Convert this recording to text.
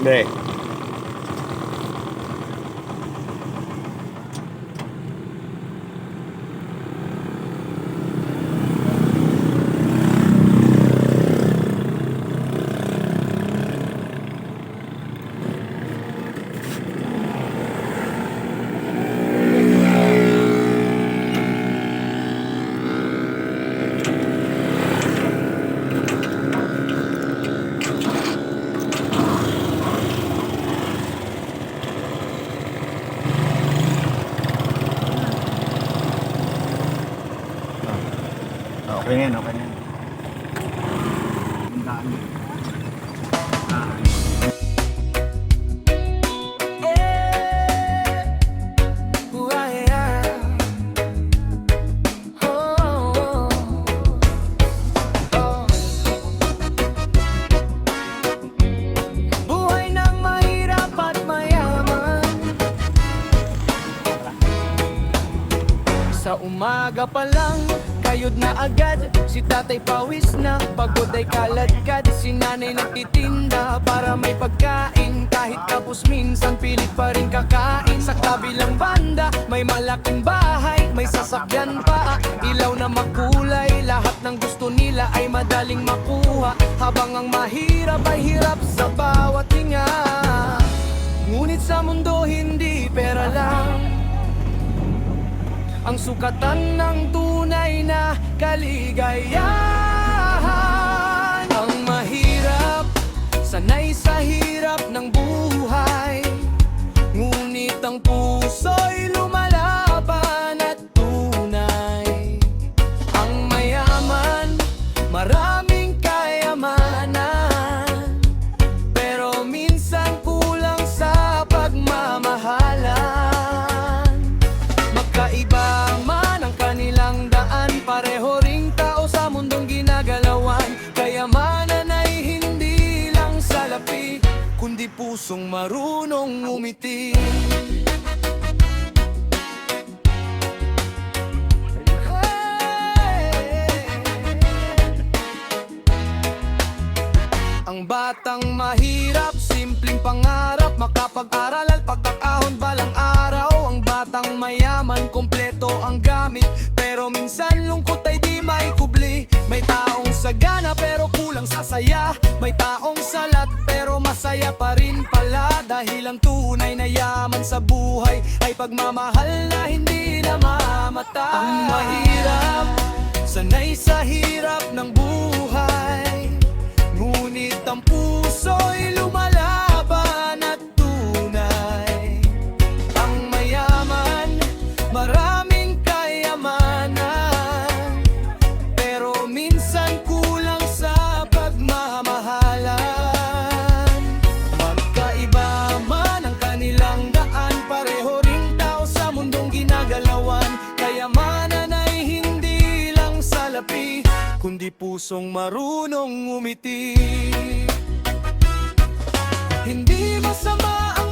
Hindi. Okay na yan, okay na yan. Tandaan mo. Buhay ng mahirap at mayaman. Sa umaga pa lang, kayod na agad. Si tatay pawis na, pagod ay kaladkad. Si nanay nagtitinda para may pagkain. Kahit tapos minsan pilit pa rin kakain. Sa kabilang banda, may malaking bahay. May sasakyan pa, ilaw na makulay. Lahat ng gusto nila ay madaling makuha. Habang ang mahirap ay hirap sa bawat hinga. Ngunit sa mundo hindi pera lang ang sukatan ng tunay na kaligayahan. Ang mahirap, sanay sa hirap ng buhay. Ngunit ang puso'y lumalaban at tunay. Ang mayaman, maraming kayamanan, pero minsan kulang sa pagmamahalan. Magkaiba man ang kanilang daan, pareho ring tao sa mundong ginagalawan. Kayamanan ay hindi lang salapi, kundi pusong marunong umiti. Ang batang mahirap, simpleng pangarap, makapag-aral at pagkakahon balang araw. Ang batang mayaman, kompleto ang gamit, pero minsan lungkot ay di maikubli. May taong sagana pero kulang sa saya. May taong salat pero masaya pa rin pala. Dahil ang tunay na yaman sa buhay ay pagmamahal na hindi namamatay. Ang mahirap, sanay sa hirap ng buhay. Ngunit ang puso'y lumalaban at tunay. Ang mayaman, maraming kayamanan, pero minsan kulang sa pagmamahalan. Magkaiba man ang kanilang daan, pareho ring tao sa mundong ginagalawan. Kayamanan ay hindi lang salapi, kundi pusong marunong umiti. Hindi masama ang